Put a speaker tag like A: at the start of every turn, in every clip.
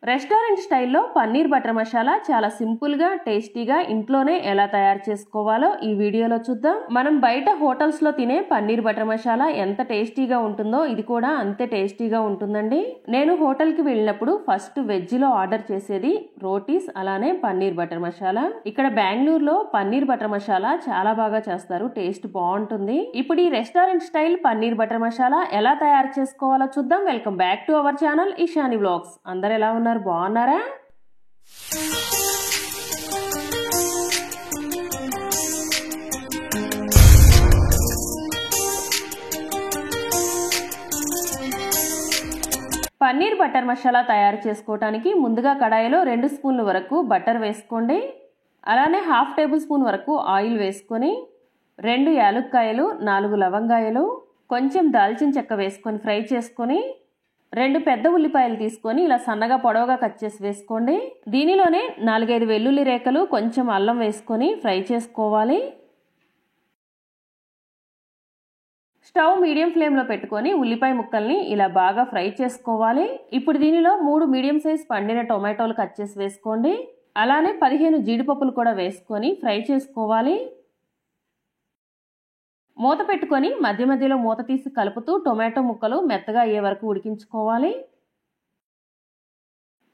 A: Restaurant స్టైల్లో paneer butter masala చాలా సింపుల్గా టేస్టీగా ఇంట్లోనే ఎలా తయారు చేసుకోవాలో ఈ వీడియోలో చూద్దాం. మనం బయట హోటల్స్లో తినే పన్నీర్ బటర్ మసాలా ఎంత టేస్టీగా ఉంటుందో ఇది కూడా అంతే టేస్టీగా ఉంటుందండి. నేను హోటల్కి వెళ్ళినప్పుడు ఫస్ట్ వెజ్లో ఆర్డర్ చేసేది రోటీస్ అలానే పన్నీర్ బటర్ మసాలా. ఇక్కడ బెంగళూరులో పన్నీర్ బటర్ మసాలా చాలా బాగా చేస్తారు, టేస్ట్ బాగుంటుంది. ఇప్పుడు ఈ restaurant style paneer butter masala ఎలా తయారు చేసుకోవాలో చూద్దాం. Welcome back to our channel Ishani vlogs. అందరు ఎలా ఉన్నారు, బాగున్నారా? పన్నీర్ బటర్ మసాలా తయారు చేసుకోవడానికి ముందుగా కడాయిలో 2 స్పూన్ల వరకు బటర్ వేసుకోండి. అలానే హాఫ్ టేబుల్ స్పూన్ వరకు ఆయిల్ వేసుకొని 2 యాలక్కాయలు, 4 లవంగాయలు, కొంచెం దాల్చిన చెక్క వేసుకొని ఫ్రై చేసుకొని 2 పెద్ద ఉల్లిపాయలు తీసుకొని ఇలా సన్నగా పొడవుగా కట్ చేసి వేసుకోండి. దీనిలోనే 4-5 వెల్లుల్లి రేఖలు, కొంచెం అల్లం వేసుకొని ఫ్రై చేసుకోవాలి. స్టవ్ మీడియం ఫ్లేమ్లో పెట్టుకొని ఉల్లిపాయ ముక్కల్ని ఇలా బాగా ఫ్రై చేసుకోవాలి. ఇప్పుడు దీనిలో 3 మీడియం సైజ్ పండిన టొమాటోలు కట్ చేసి వేసుకోండి. అలానే 15 జీడిపప్పులు కూడా వేసుకొని ఫ్రై చేసుకోవాలి. మూత పెట్టుకొని మధ్య మధ్యలో మూత తీసి కలుపుతూ టొమాటో ముక్కలు మెత్తగా అయ్యే వరకు ఉడికించుకోవాలి.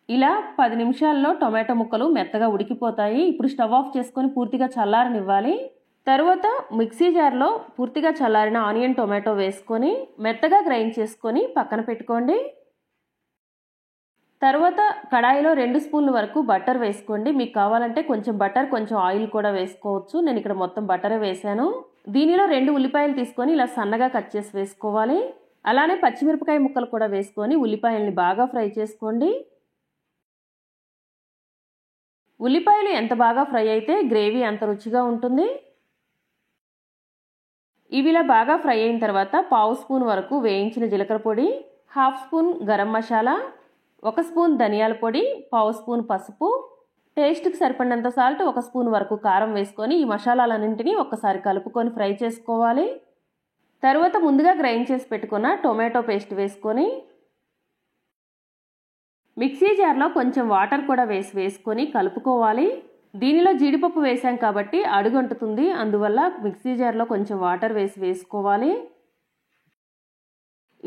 A: ఇలా 10 నిమిషాల్లో టొమాటో ముక్కలు మెత్తగా ఉడికిపోతాయి. ఇప్పుడు స్టవ్ ఆఫ్ చేసుకొని పూర్తిగా చల్లారనివ్వాలి. తర్వాత మిక్సీ జార్లో పూర్తిగా చల్లారిన ఆనియన్, టొమాటో వేసుకొని మెత్తగా గ్రైండ్ చేసుకొని పక్కన పెట్టుకోండి. తర్వాత కడాయిలో 2 స్పూన్ల వరకు బటర్ వేసుకోండి. మీకు కావాలంటే కొంచెం బటర్, కొంచెం ఆయిల్ కూడా వేసుకోవచ్చు. నేను ఇక్కడ మొత్తం బటరే వేసాను. దీనిలో 2 ఉల్లిపాయలు తీసుకొని ఇలా సన్నగా కట్ చేసి వేసుకోవాలి. అలానే పచ్చిమిరపకాయ ముక్కలు కూడా వేసుకొని ఉల్లిపాయల్ని బాగా ఫ్రై చేసుకోండి. ఉల్లిపాయలు ఎంత బాగా ఫ్రై అయితే గ్రేవీ అంత రుచిగా ఉంటుంది. ఇవి ఇలా బాగా ఫ్రై అయిన తర్వాత 1/2 స్పూన్ వరకు వేయించిన జీలకర్ర పొడి, 1/2 స్పూన్ గరం మసాలా, 1 స్పూన్ ధనియాల పొడి, 1/2 స్పూన్ పసుపు, టేస్ట్కి సరిపడినంత సాల్ట్, 1 స్పూన్ వరకు కారం వేసుకొని ఈ మసాలాలన్నింటినీ ఒక్కసారి కలుపుకొని ఫ్రై చేసుకోవాలి. తర్వాత ముందుగా గ్రైండ్ చేసి పెట్టుకున్న టొమాటో పేస్ట్ వేసుకొని మిక్సీ జార్లో కొంచెం వాటర్ కూడా వేసుకొని కలుపుకోవాలి. దీనిలో జీడిపప్పు వేసాం కాబట్టి అడుగంటుతుంది, అందువల్ల మిక్సీ జార్లో కొంచెం వాటర్ వేసుకోవాలి.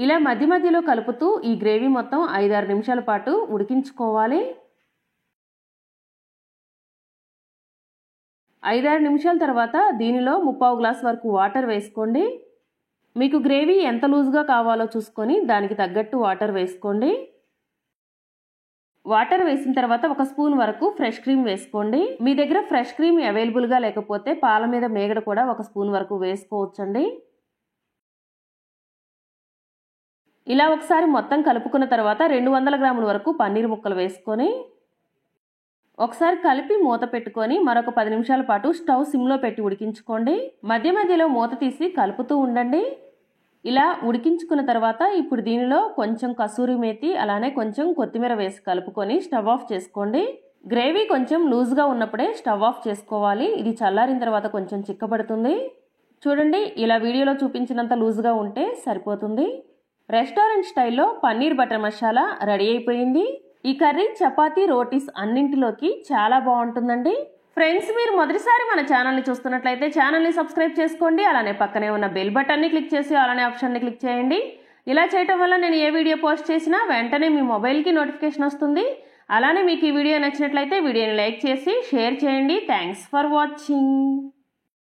A: ఇలా మధ్య మధ్యలో కలుపుతూ ఈ గ్రేవీ మొత్తం 5-6 నిమిషాల పాటు ఉడికించుకోవాలి. 5-6 నిమిషాల తర్వాత దీనిలో 3/4 గ్లాస్ వరకు వాటర్ వేసుకోండి. మీకు గ్రేవీ ఎంత లూజ్గా కావాలో చూసుకొని దానికి తగ్గట్టు వాటర్ వేసుకోండి. వాటర్ వేసిన తర్వాత 1 స్పూన్ వరకు ఫ్రెష్ క్రీమ్ వేసుకోండి. మీ దగ్గర ఫ్రెష్ క్రీమ్ అవైలబుల్గా లేకపోతే పాల మీద మేగడ కూడా 1 స్పూన్ వరకు వేసుకోవచ్చండి. ఇలా ఒకసారి మొత్తం కలుపుకున్న తర్వాత 200 గ్రాముల వరకు పన్నీర్ ముక్కలు వేసుకొని ఒకసారి కలిపి మూత పెట్టుకొని మరొక 10 నిమిషాల పాటు స్టవ్ సిమ్లో పెట్టి ఉడికించుకోండి. మధ్య మధ్యలో మూత తీసి కలుపుతూ ఉండండి. ఇలా ఉడికించుకున్న తర్వాత ఇప్పుడు దీనిలో కొంచెం కసూరి మేతి, అలానే కొంచెం కొత్తిమీర వేసి కలుపుకొని స్టవ్ ఆఫ్ చేసుకోండి. గ్రేవీ కొంచెం లూజ్గా ఉన్నప్పుడే స్టవ్ ఆఫ్ చేసుకోవాలి. ఇది చల్లారిన తర్వాత కొంచెం చిక్కబడుతుంది. చూడండి, ఇలా వీడియోలో చూపించినంత లూజ్గా ఉంటే సరిపోతుంది. రెస్టారెంట్ స్టైల్లో పన్నీర్ బటర్ మసాలా రెడీ అయిపోయింది. ఈ కర్రీ చపాతీ, రోటీస్ అన్నింటిలోకి చాలా బాగుంటుందండి. ఫ్రెండ్స్, మీరు మొదటిసారి మన ఛానల్ని చూస్తున్నట్లయితే ఛానల్ని సబ్స్క్రైబ్ చేసుకోండి. అలానే పక్కనే ఉన్న బెల్ బటన్ని క్లిక్ చేసి అలానే ఆప్షన్ని క్లిక్ చేయండి. ఇలా చేయటం వల్ల నేను ఏ వీడియో పోస్ట్ చేసినా వెంటనే మీ మొబైల్కి నోటిఫికేషన్ వస్తుంది. అలానే మీకు ఈ వీడియో నచ్చినట్లయితే వీడియోని లైక్ చేసి షేర్ చేయండి. Thanks for watching.